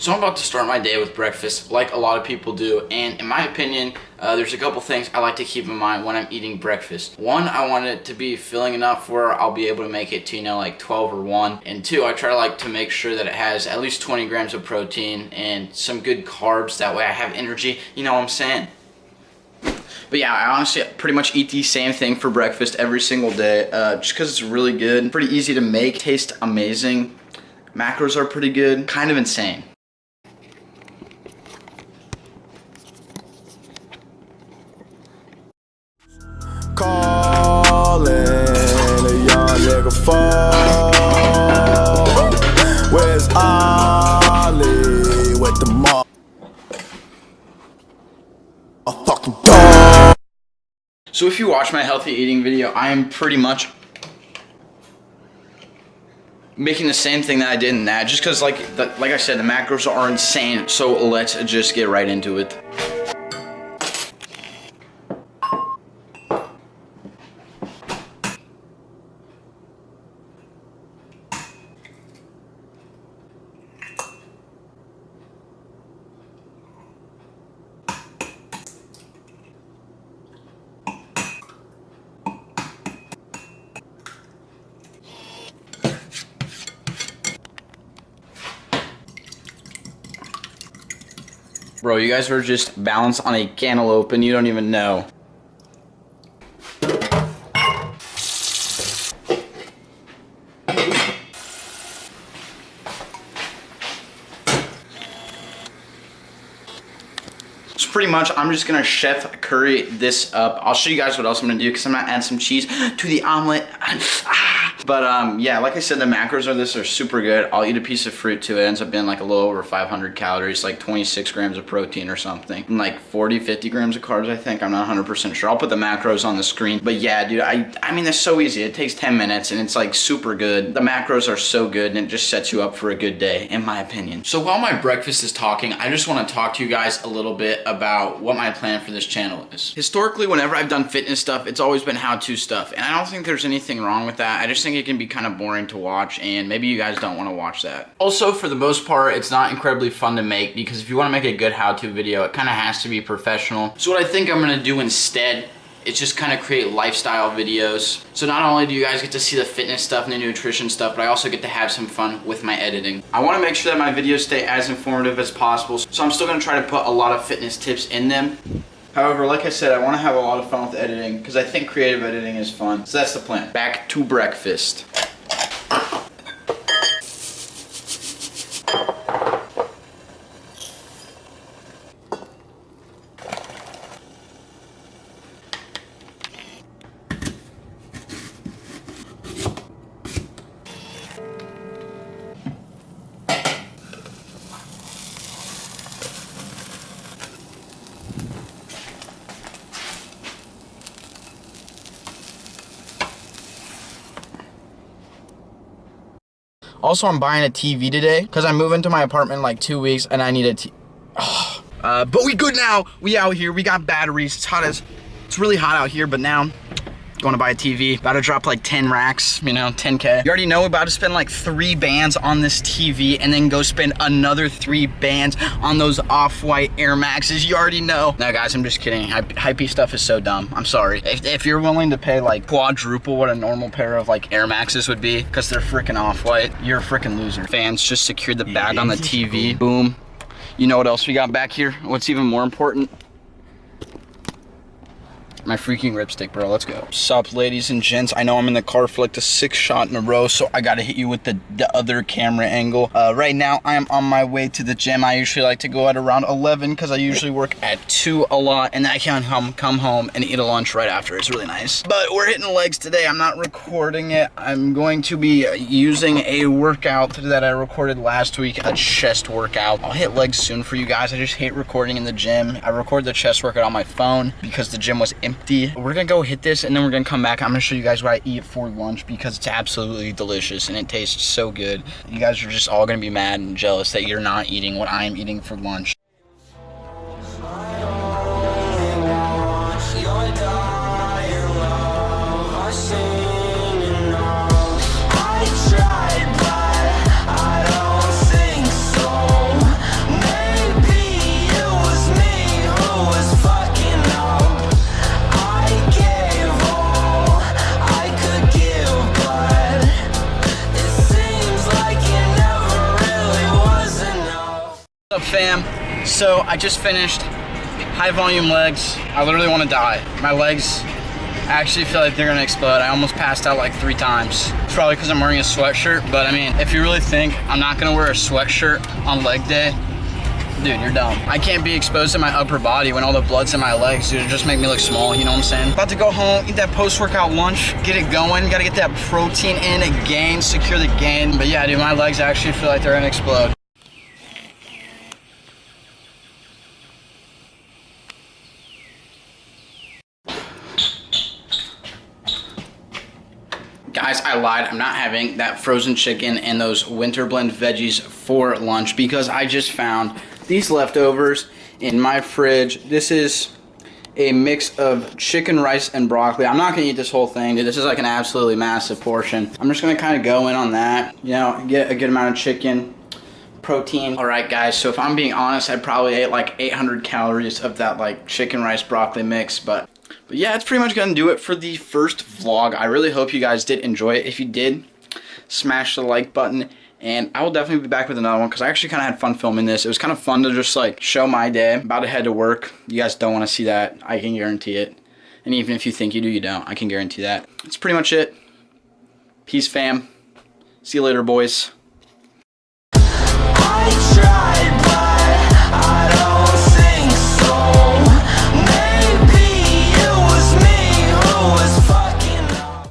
So I'm about to start my day with breakfast like a lot of people do, and in my opinion, there's a couple things I like to keep in mind when I'm eating breakfast. One, I want it to be filling enough where I'll be able to make it to, like 12 or 1. And two, I try to make sure that it has at least 20 grams of protein and some good carbs. That way I have energy, you know what I'm saying? But yeah, I honestly pretty much eat the same thing for breakfast every single day, just because it's really good, pretty easy to make, tastes amazing, macros are pretty good, kind of insane. Calling a young nigga fall. Where's Ollie with the fucking dog? So if you watch my healthy eating video, I am pretty much making the same thing that I did in that, just because like I said, the macros are insane. So let's just get right into it. Bro, you guys are just balanced on a cantaloupe and you don't even know. So pretty much, I'm just gonna chef curry this up. I'll show you guys what else I'm gonna do because I'm gonna add some cheese to the omelet. But yeah, like I said, the macros of this are super good. I'll eat a piece of fruit too. It ends up being like a little over 500 calories, like 26 grams of protein or something. And like 50 grams of carbs, I think. I'm not 100% sure. I'll put the macros on the screen. But yeah, dude, I mean, it's so easy. It takes 10 minutes and it's like super good. The macros are so good and it just sets you up for a good day, in my opinion. So while my breakfast is talking, I just want to talk to you guys a little bit about what my plan for this channel is. Historically, whenever I've done fitness stuff, it's always been how-to stuff. And I don't think there's anything wrong with that. I just think it can be kind of boring to watch, and maybe you guys don't want to watch that. Also, for the most part, it's not incredibly fun to make, because if you want to make a good how-to video, it kind of has to be professional. So what I think I'm going to do instead is just kind of create lifestyle videos. So not only do you guys get to see the fitness stuff and the nutrition stuff, but I also get to have some fun with my editing. I want to make sure that my videos stay as informative as possible, so I'm still going to try to put a lot of fitness tips in them. However, like I said, I want to have a lot of fun with editing because I think creative editing is fun. So that's the plan. Back to breakfast. Also, I'm buying a TV today because I move into my apartment in like 2 weeks and I need a TV. Oh. But we good now. We out here. We got batteries. It's really hot out here, but now going to buy a TV. About to drop like 10 racks, you know, 10K. You already know we're about to spend like 3 bands on this TV and then go spend another 3 bands on those off-white Air Maxes. You already know. No, guys, I'm just kidding. Hypey stuff is so dumb. I'm sorry. If you're willing to pay like quadruple what a normal pair of like Air Maxes would be because they're freaking off-white, you're a freaking loser. Fans just secured the bag on the TV. Boom. You know what else we got back here? What's even more important? My freaking ripstick, bro. Let's go. Sup, ladies and gents. I know I'm in the car for like the 6th shot in a row, so I gotta hit you with the other camera angle. Right now, I am on my way to the gym. I usually like to go at around 11 because I usually work at 2 a lot, and then I can come home and eat a lunch right after. It's really nice. But we're hitting legs today. I'm not recording it. I'm going to be using a workout that I recorded last week, a chest workout. I'll hit legs soon for you guys. I just hate recording in the gym. I record the chest workout on my phone because the gym was empty. We're gonna go hit this and then we're gonna come back. I'm gonna show you guys what I eat for lunch because it's absolutely delicious and it tastes so good. You guys are just all gonna be mad and jealous that you're not eating what I'm eating for lunch. What's up, fam? So I just finished high volume legs. I literally want to die. My legs actually feel like they're gonna explode. I almost passed out like 3 times. It's probably because I'm wearing a sweatshirt, but I mean, if you really think I'm not gonna wear a sweatshirt on leg day, dude, you're dumb. I can't be exposed to my upper body when all the blood's in my legs, dude. It just make me look small, you know what I'm saying? About to go home, eat that post-workout lunch, get it going. Gotta get that protein in again, secure the gain. But yeah, dude, my legs actually feel like they're gonna explode. Guys, I lied. I'm not having that frozen chicken and those winter blend veggies for lunch because I just found these leftovers in my fridge. This is a mix of chicken, rice, and broccoli. I'm not gonna eat this whole thing, dude. This is like an absolutely massive portion. I'm just gonna kind of go in on that, you know, get a good amount of chicken, protein. All right, guys, so if I'm being honest, I probably ate like 800 calories of that like chicken, rice, broccoli mix, but yeah, it's pretty much gonna do it for the first vlog. I really hope you guys did enjoy it. If you did, smash the like button, and I will definitely be back with another one because I actually kind of had fun filming this. It was kind of fun to just like show my day. I'm about to head to work. You guys don't want to see that. I can guarantee it. And even if you think you do, you don't. I can guarantee that. That's pretty much it. Peace, fam. See you later, boys.